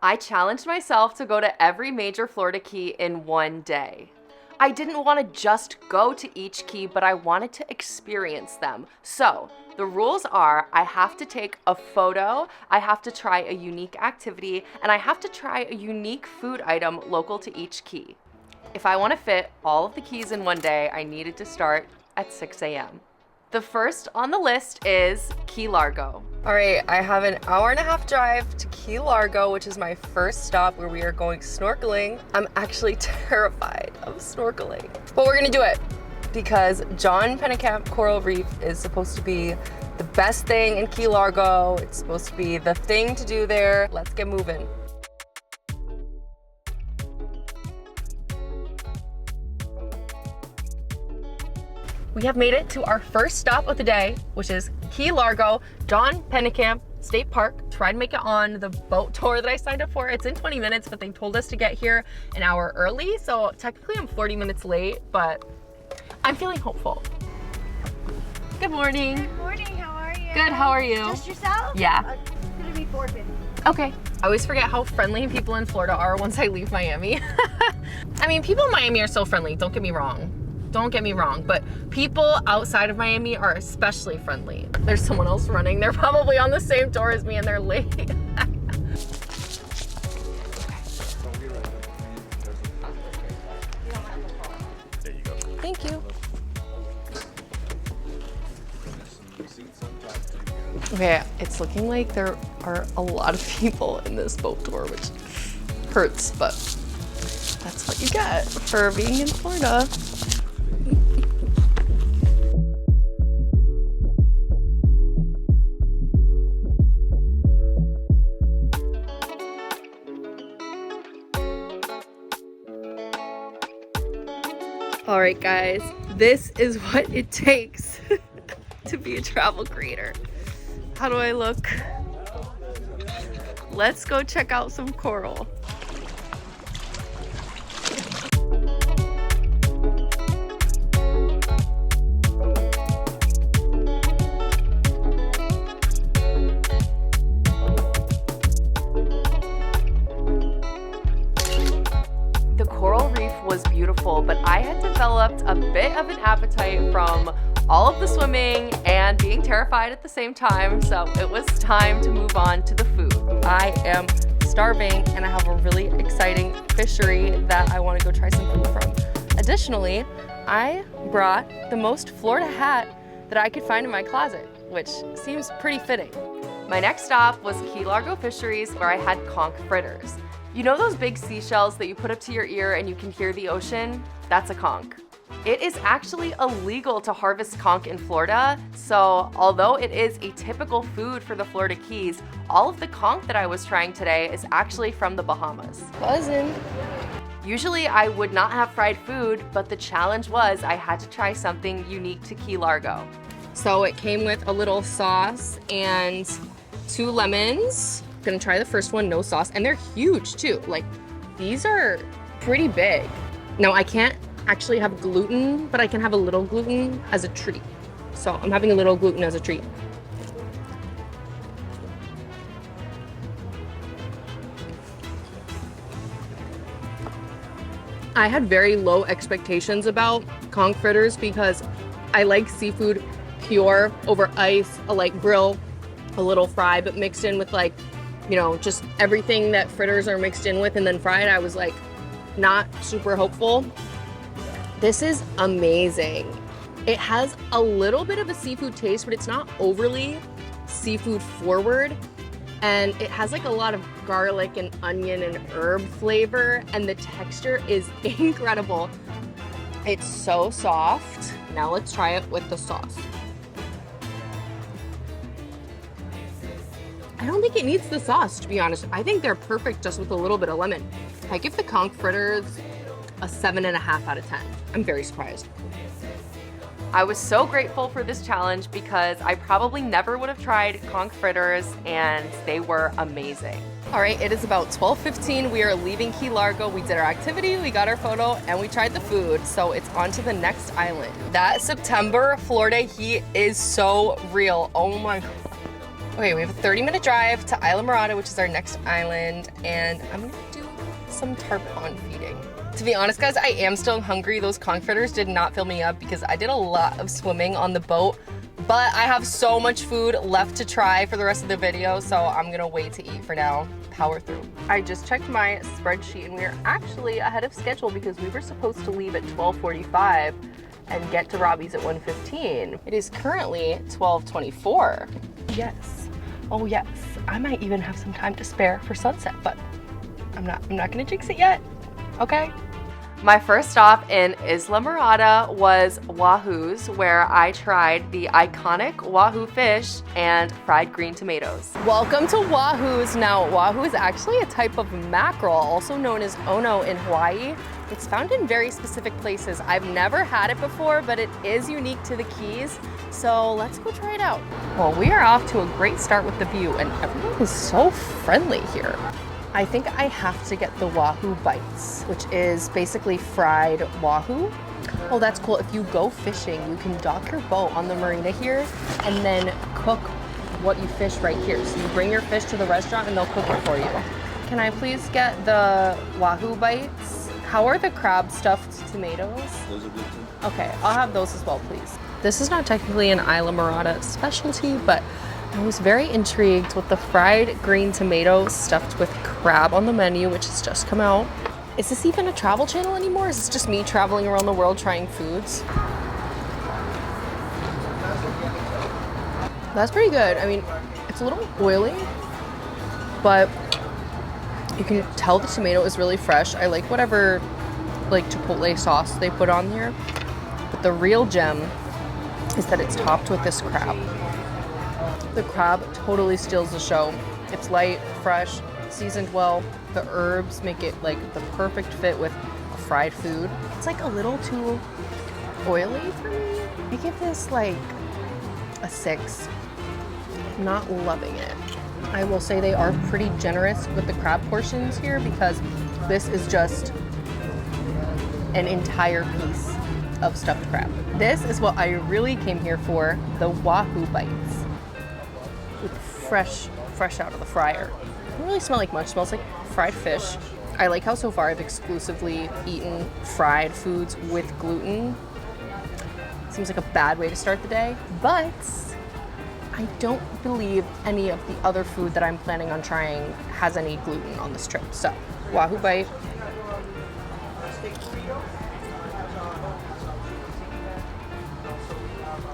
I challenged myself to go to every major Florida key in one day. I didn't want to just go to each key, but I wanted to experience them. So the rules are I have to take a photo, I have to try a unique activity, and I have to try a unique food item local to each key. If I want to fit all of the keys in one day, I needed to start at 6 a.m. The first on the list is Key Largo. All right, I have an hour-and-a-half drive to Key Largo, which is my first stop where we are going snorkeling. I'm actually terrified of snorkeling, but we're gonna do it because John Pennekamp Coral Reef is supposed to be the best thing in Key Largo. It's supposed to be the thing to do there. Let's get moving. We have made it to our first stop of the day, which is Key Largo, John Pennekamp State Park. Tried to make it on the boat tour that I signed up for. It's in 20 minutes, but they told us to get here an hour early. So technically I'm 40 minutes late, but I'm feeling hopeful. Good morning. Good morning, how are you? Good, how are you? Just yourself? Yeah. It's gonna be 4:50. Okay. I always forget how friendly people in Florida are once I leave Miami. I mean, people in Miami are so friendly, don't get me wrong. Don't get me wrong, but people outside of Miami are especially friendly. There's someone else running. They're probably on the same tour as me and they're late. There you go. Thank you. Okay, it's looking like there are a lot of people in this boat tour, which hurts, but that's what you get for being in Florida. All right, guys, this is what it takes to be a travel creator. How do I look? Let's go check out some coral. The coral reef was beautiful, but I had developed a bit of an appetite from all of the swimming and being terrified at the same time, so it was time to move on to the food. I am starving and I have a really exciting fishery that I want to go try some food from. Additionally, I brought the most Florida hat that I could find in my closet, which seems pretty fitting. My next stop was Key Largo Fisheries, where I had conch fritters. You know those big seashells that you put up to your ear and you can hear the ocean? That's a conch. It is actually illegal to harvest conch in Florida, so although it is a typical food for the Florida Keys, all of the conch that I was trying today is actually from the Bahamas. Buzzing. Usually I would not have fried food, but the challenge was I had to try something unique to Key Largo. So it came with a little sauce and 2 lemons. Gonna try the first one, no sauce, and they're huge too. Like, these are pretty big. Now I can't actually have gluten, but I can have a little gluten as a treat. So I'm having a little gluten as a treat. I had very low expectations about conch fritters because I like seafood pure over ice, I like grill, a little fry, but mixed in with like, you know, just everything that fritters are mixed in with and then fried. I was like not super hopeful. This is amazing. It has a little bit of a seafood taste, but it's not overly seafood forward. And it has like a lot of garlic and onion and herb flavor, and the texture is incredible. It's so soft. Now let's try it with the sauce. I don't think it needs the sauce, to be honest. I think they're perfect just with a little bit of lemon. I give the conch fritters a 7.5 out of 10. I'm very surprised. I was so grateful for this challenge because I probably never would have tried conch fritters, and they were amazing. All right, it is about 12:15. We are leaving Key Largo. We did our activity, we got our photo, and we tried the food. So it's on to the next island. That September Florida heat is so real. Oh my God. Okay, we have a 30-minute drive to Isla Morada, which is our next island, and I'm gonna do some tarpon feeding. To be honest, guys, I am still hungry. Those conch fritters did not fill me up because I did a lot of swimming on the boat, but I have so much food left to try for the rest of the video, so I'm gonna wait to eat for now. Power through. I just checked my spreadsheet and we are actually ahead of schedule because we were supposed to leave at 12:45 and get to Robbie's at 1:15. It is currently 12:24. Yes. Oh yes. I might even have some time to spare for sunset, but I'm not gonna jinx it yet. Okay? My first stop in Isla Morada was Wahoo's, where I tried the iconic Wahoo fish and fried green tomatoes. Welcome to Wahoo's. Now, Wahoo is actually a type of mackerel, also known as ono in Hawaii. It's found in very specific places. I've never had it before, but it is unique to the Keys. So let's go try it out. Well, we are off to a great start with the view, and everyone is so friendly here. I think I have to get the Wahoo bites, which is basically fried Wahoo. Oh, that's cool. If you go fishing, you can dock your boat on the marina here and then cook what you fish right here. So you bring your fish to the restaurant and they'll cook it for you. Can I please get the Wahoo bites? How are the crab stuffed tomatoes? Those are good too. Okay, I'll have those as well, please. This is not technically an Isla Morada specialty, but I was very intrigued with the fried green tomato stuffed with crab on the menu, which has just come out. Is this even a travel channel anymore? Is this just me traveling around the world trying foods? That's pretty good. I mean, it's a little oily, but you can tell the tomato is really fresh. I like whatever like chipotle sauce they put on here, but the real gem is that it's topped with this crab. The crab totally steals the show. It's light, fresh, seasoned well. The herbs make it like the perfect fit with fried food. It's like a little too oily for me. I give this like a 6. I'm not loving it. I will say they are pretty generous with the crab portions here because this is just an entire piece of stuffed crab. This is what I really came here for, the Wahoo bites. Fresh out of the fryer. It doesn't really smell like much. It smells like fried fish. I like how so far I've exclusively eaten fried foods with gluten. Seems like a bad way to start the day, but I don't believe any of the other food that I'm planning on trying has any gluten on this trip. So, Wahoo bite.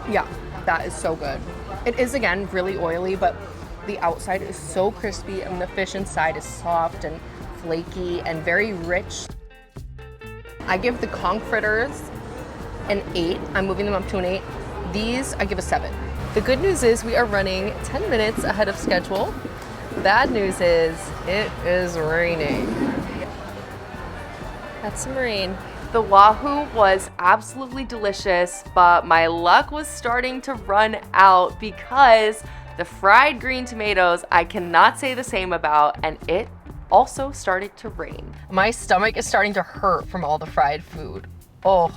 Yeah, that is so good. It is, again, really oily, but the outside is so crispy and the fish inside is soft and flaky and very rich. I give the conch fritters an 8. I'm moving them up to an 8. These, I give a 7. The good news is we are running 10 minutes ahead of schedule. Bad news is it is raining. That's some rain. The Wahoo was absolutely delicious, but my luck was starting to run out because the fried green tomatoes I cannot say the same about, and it also started to rain. My stomach is starting to hurt from all the fried food. Oh,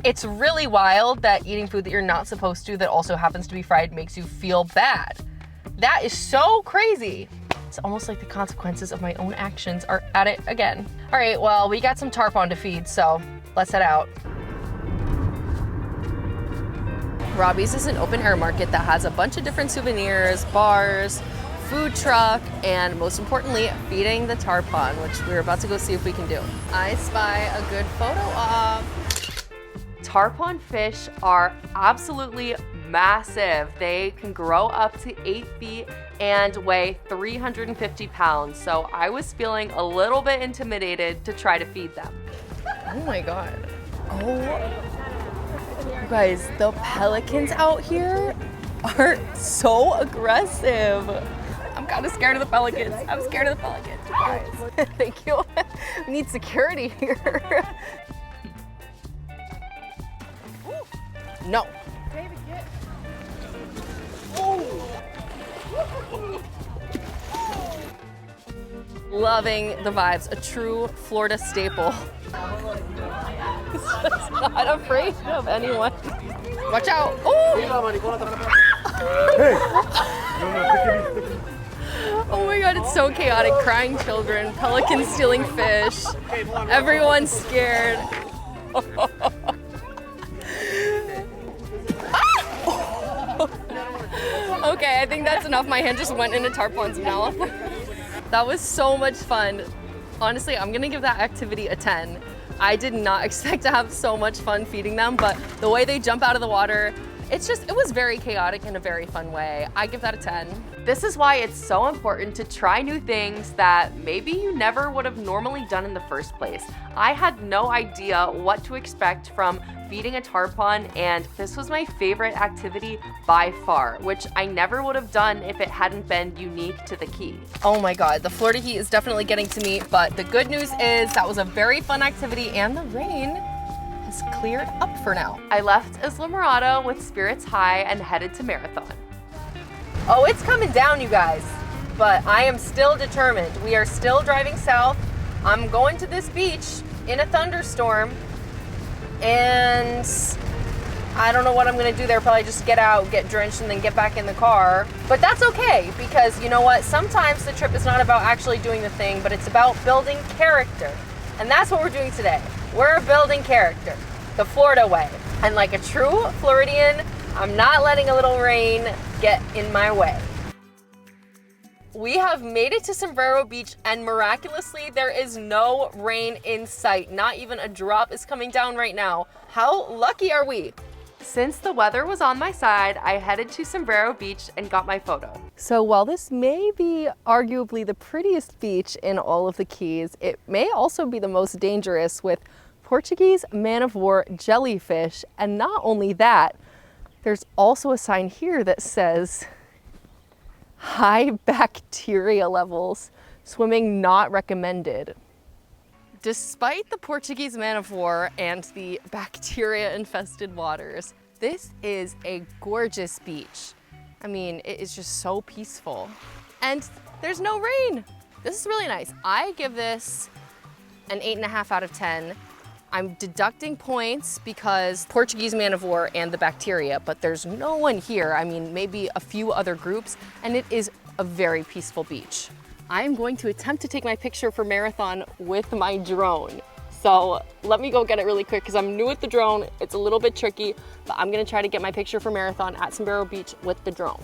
it's really wild that eating food that you're not supposed to that also happens to be fried makes you feel bad. That is so crazy. It's almost like the consequences of my own actions are at it again. All right, well, we got some tarpon to feed, so let's head out. Robbie's is an open air market that has a bunch of different souvenirs, bars, food truck, and most importantly, feeding the tarpon, which we're about to go see if we can do. I spy a good photo op. Tarpon fish are absolutely massive. They can grow up to 8 feet and weigh 350 pounds. So I was feeling a little bit intimidated to try to feed them. Oh my God. Oh, you guys, the pelicans out here are so aggressive. I'm kind of scared of the pelicans. I'm scared of the pelicans, you guys. Thank you. We need security here. No. David, get. Loving the vibes, a true Florida staple. Just not afraid of anyone. Watch out. Oh! Oh my god, it's so chaotic. Crying children, pelicans stealing fish, everyone's scared. Okay, I think that's enough. My hand just went into Tarpon's mouth. That was so much fun. Honestly, I'm gonna give that activity a 10. I did not expect to have so much fun feeding them, but the way they jump out of the water, it was very chaotic in a very fun way. I give that a 10. This is why it's so important to try new things that maybe you never would have normally done in the first place. I had no idea what to expect from feeding a tarpon, and this was my favorite activity by far, which I never would have done if it hadn't been unique to the Key. Oh my god, the Florida heat is definitely getting to me, but the good news is that was a very fun activity and the rain has cleared up for now. I left Isla Morada with spirits high and headed to Marathon. Oh, it's coming down, you guys, but I am still determined. We are still driving south. I'm going to this beach in a thunderstorm, and I don't know what I'm gonna do there. Probably just get out, get drenched, and then get back in the car. But that's okay, because you know what? Sometimes the trip is not about actually doing the thing, but it's about building character. And that's what we're doing today. We're building character, the Florida way. And like a true Floridian, I'm not letting a little rain get in my way. We have made it to Sombrero Beach, and miraculously there is no rain in sight. Not even a drop is coming down right now. How lucky are we? Since the weather was on my side, I headed to Sombrero Beach and got my photo. So while this may be arguably the prettiest beach in all of the Keys, it may also be the most dangerous with Portuguese man-of-war jellyfish. And not only that, there's also a sign here that says high bacteria levels, swimming not recommended. Despite the Portuguese man-of-war and the bacteria-infested waters, this is a gorgeous beach. I mean, it is just so peaceful. And there's no rain. This is really nice. I give this an 8.5 out of 10. I'm deducting points because Portuguese man-of-war and the bacteria, but there's no one here. I mean, maybe a few other groups, and it is a very peaceful beach. I am going to attempt to take my picture for Marathon with my drone. So let me go get it really quick because I'm new with the drone. It's a little bit tricky, but I'm gonna try to get my picture for Marathon at Sombrero Beach with the drone.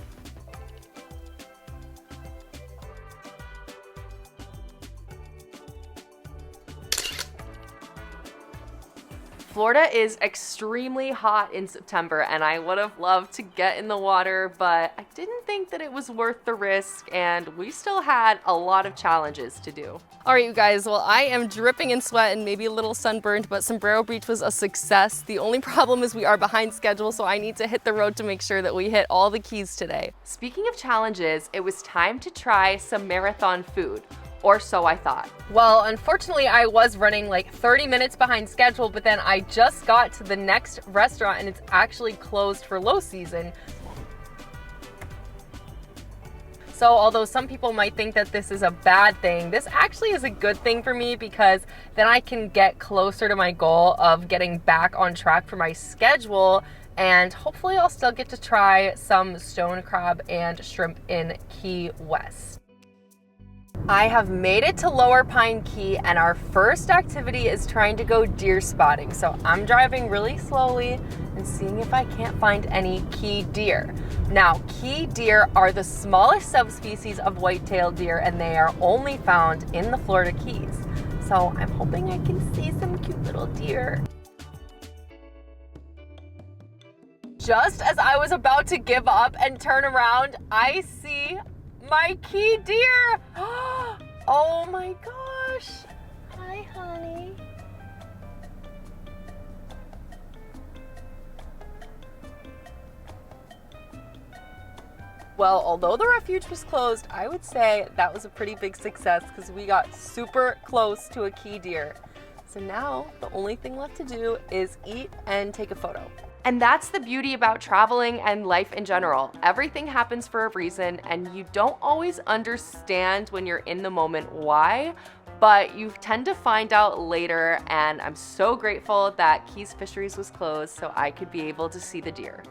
Florida is extremely hot in September, and I would have loved to get in the water, but I didn't think that it was worth the risk, and we still had a lot of challenges to do. All right, you guys, well, I am dripping in sweat and maybe a little sunburned, but Sombrero Beach was a success. The only problem is we are behind schedule, so I need to hit the road to make sure that we hit all the keys today. Speaking of challenges, it was time to try some Marathon food. Or so I thought. Well, unfortunately, I was running like 30 minutes behind schedule, but then I just got to the next restaurant and it's actually closed for low season. So although some people might think that this is a bad thing, this actually is a good thing for me because then I can get closer to my goal of getting back on track for my schedule, and hopefully I'll still get to try some stone crab and shrimp in Key West. I have made it to Lower Pine Key, and our first activity is trying to go deer spotting. So I'm driving really slowly and seeing if I can't find any key deer. Now, key deer are the smallest subspecies of white-tailed deer, and they are only found in the Florida Keys. So I'm hoping I can see some cute little deer. Just as I was about to give up and turn around, I see my key deer. Oh my gosh. Hi, honey. Well, although the refuge was closed, I would say that was a pretty big success because we got super close to a key deer. So now the only thing left to do is eat and take a photo. And that's the beauty about traveling and life in general. Everything happens for a reason, and you don't always understand when you're in the moment why, but you tend to find out later, and I'm so grateful that Keys Fisheries was closed so I could be able to see the deer.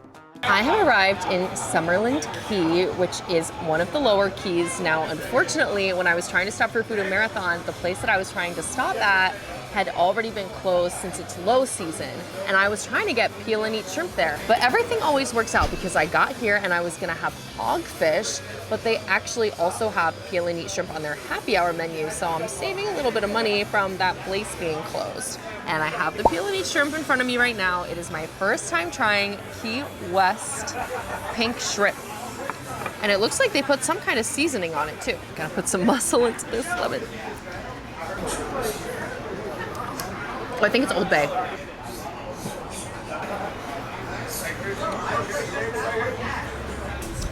I have arrived in Summerland Key, which is one of the lower keys. Now, unfortunately, when I was trying to stop for Food and Marathon, the place that I was trying to stop at had already been closed since it's low season, and I was trying to get peel and eat shrimp there. But everything always works out because I got here and I was gonna have hogfish, but they actually also have peel and eat shrimp on their happy hour menu, so I'm saving a little bit of money from that place being closed. And I have the peel and eat shrimp in front of me right now. It is my first time trying Key West pink shrimp. And it looks like they put some kind of seasoning on it too. Gotta put some muscle into this, love it. I think it's Old Bay.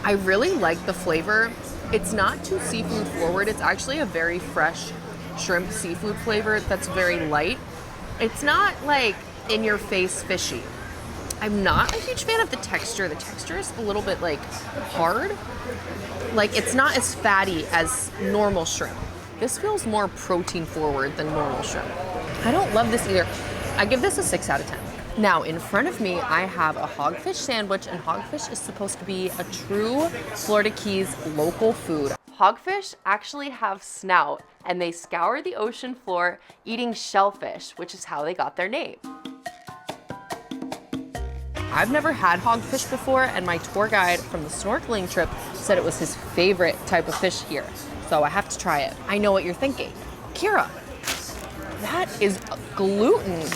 I really like the flavor. It's not too seafood forward. It's actually a very fresh shrimp seafood flavor that's very light. It's not like in your face fishy. I'm not a huge fan of the texture. The texture is a little bit like hard. Like it's not as fatty as normal shrimp. This feels more protein forward than normal shrimp. I don't love this either. I give this a 6 out of 10. Now, in front of me, I have a hogfish sandwich, and hogfish is supposed to be a true Florida Keys local food. Hogfish actually have snout, and they scour the ocean floor eating shellfish, which is how they got their name. I've never had hogfish before, and my tour guide from the snorkeling trip said it was his favorite type of fish here. So I have to try it. I know what you're thinking. Kira, that is gluten.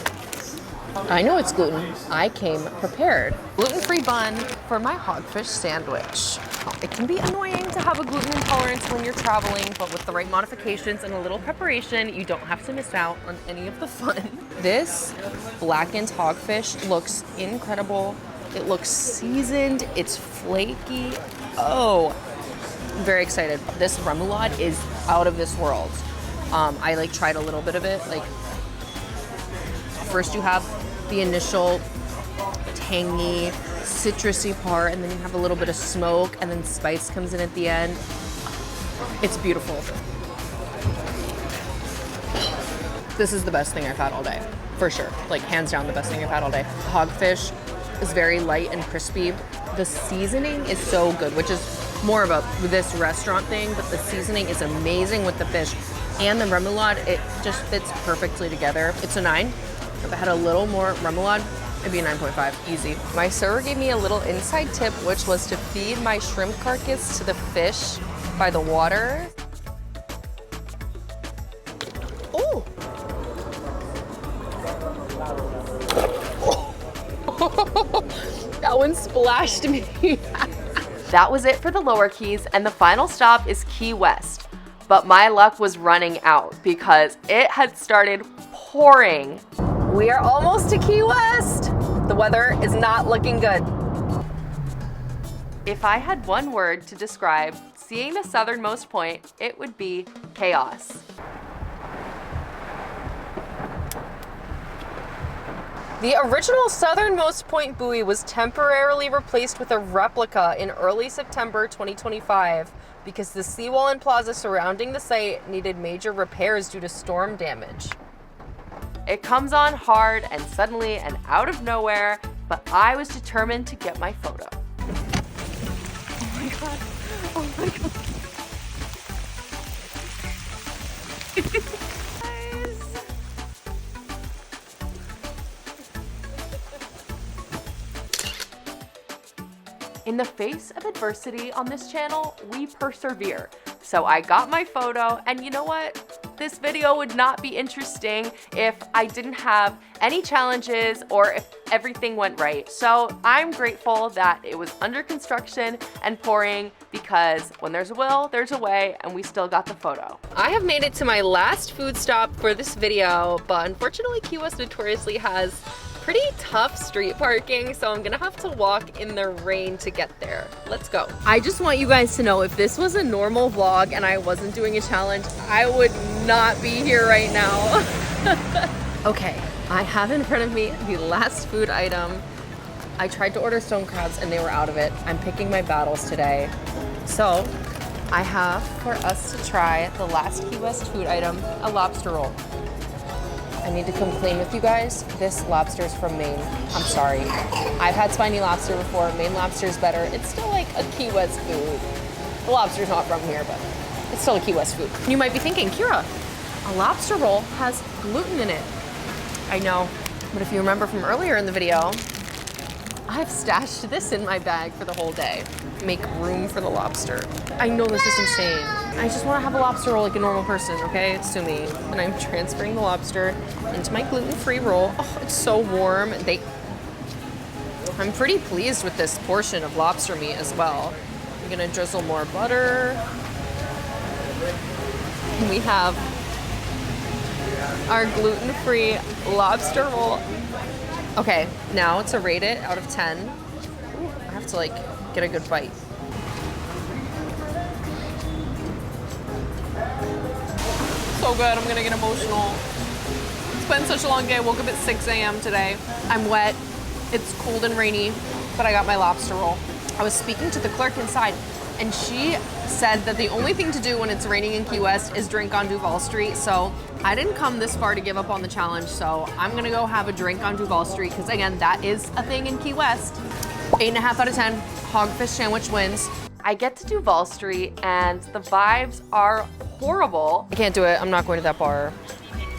I know it's gluten. I came prepared. Gluten-free bun for my hogfish sandwich. It can be annoying to have a gluten intolerance when you're traveling, but with the right modifications and a little preparation, you don't have to miss out on any of the fun. This blackened hogfish looks incredible. It looks seasoned. It's flaky. Oh, I'm very excited. This remoulade is out of this world. I like tried a little bit of it. Like first you have the initial tangy, citrusy part, and then you have a little bit of smoke, and then spice comes in at the end. It's beautiful. This is the best thing I've had all day, for sure. Like hands down the best thing I've had all day. Hogfish is very light and crispy. The seasoning is so good, which is more of a this restaurant thing, but the seasoning is amazing with the fish. And the remoulade, it just fits perfectly together. It's a 9. If I had a little more remoulade, it'd be a 9.5, easy. My server gave me a little inside tip, which was to feed my shrimp carcass to the fish by the water. Oh! That one splashed me. That was it for the lower keys, and the final stop is Key West. But my luck was running out because it had started pouring. We are almost to Key West. The weather is not looking good. If I had one word to describe seeing the southernmost point, it would be chaos. The original southernmost point buoy was temporarily replaced with a replica in early September 2025 because the seawall and plaza surrounding the site needed major repairs due to storm damage. It comes on hard and suddenly and out of nowhere, but I was determined to get my photo. Oh my god, oh my god. In the face of adversity on this channel, we persevere. So I got my photo, and you know what? This video would not be interesting if I didn't have any challenges or if everything went right. So I'm grateful that it was under construction and pouring because when there's a will, there's a way, and we still got the photo. I have made it to my last food stop for this video, but unfortunately Key West notoriously has pretty tough street parking, so I'm gonna have to walk in the rain to get there. Let's go. I just want you guys to know if this was a normal vlog and I wasn't doing a challenge, I would not be here right now. Okay, I have in front of me the last food item. I tried to order stone crabs and they were out of it. I'm picking my battles today. So I have for us to try the last Key West food item, a lobster roll. I need to come clean with you guys. This lobster is from Maine. I'm sorry. I've had spiny lobster before. Maine lobster is better. It's still like a Key West food. The lobster's not from here, but it's still a Key West food. You might be thinking, Kira, a lobster roll has gluten in it. I know, but if you remember from earlier in the video, I've stashed this in my bag for the whole day. Make room for the lobster. I know this is insane. I just want to have a lobster roll like a normal person, okay? Sue me. And I'm transferring the lobster into my gluten-free roll. Oh, it's so warm. I'm pretty pleased with this portion of lobster meat as well. I'm gonna drizzle more butter. And we have our gluten-free lobster roll. Okay, now to rate it out of 10, I have to like get a good bite. So good, I'm gonna get emotional. It's been such a long day. I woke up at 6 a.m. today. I'm wet, it's cold and rainy, but I got my lobster roll. I was speaking to the clerk inside, and she said that the only thing to do when it's raining in Key West is drink on Duval Street. So I didn't come this far to give up on the challenge, so I'm gonna go have a drink on Duval Street, because again, that is a thing in Key West. 8.5 out of 10, hogfish sandwich wins. I get to Duval Street and the vibes are horrible. I can't do it, I'm not going to that bar.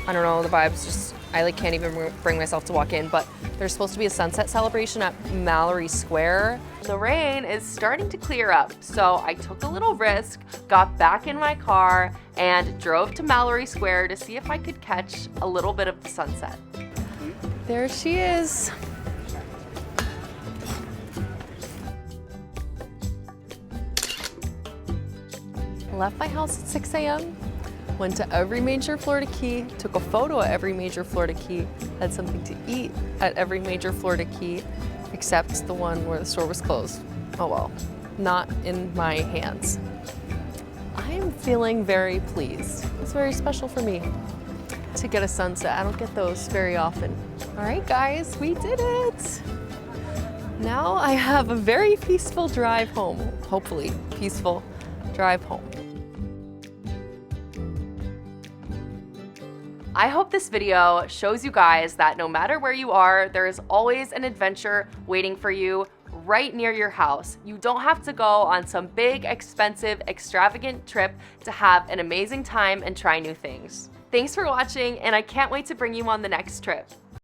I don't know, the vibes just, I like can't even bring myself to walk in, but there's supposed to be a sunset celebration at Mallory Square. The rain is starting to clear up, so I took a little risk, got back in my car, and drove to Mallory Square to see if I could catch a little bit of the sunset. There she is. Left my house at 6 a.m. Went to every major Florida key, took a photo at every major Florida key, had something to eat at every major Florida key, except the one where the store was closed. Oh well, not in my hands. I am feeling very pleased. It's very special for me to get a sunset. I don't get those very often. All right, guys, we did it. Now I have a very peaceful drive home. Hopefully, peaceful drive home. I hope this video shows you guys that no matter where you are, there is always an adventure waiting for you right near your house. You don't have to go on some big, expensive, extravagant trip to have an amazing time and try new things. Thanks for watching, and I can't wait to bring you on the next trip.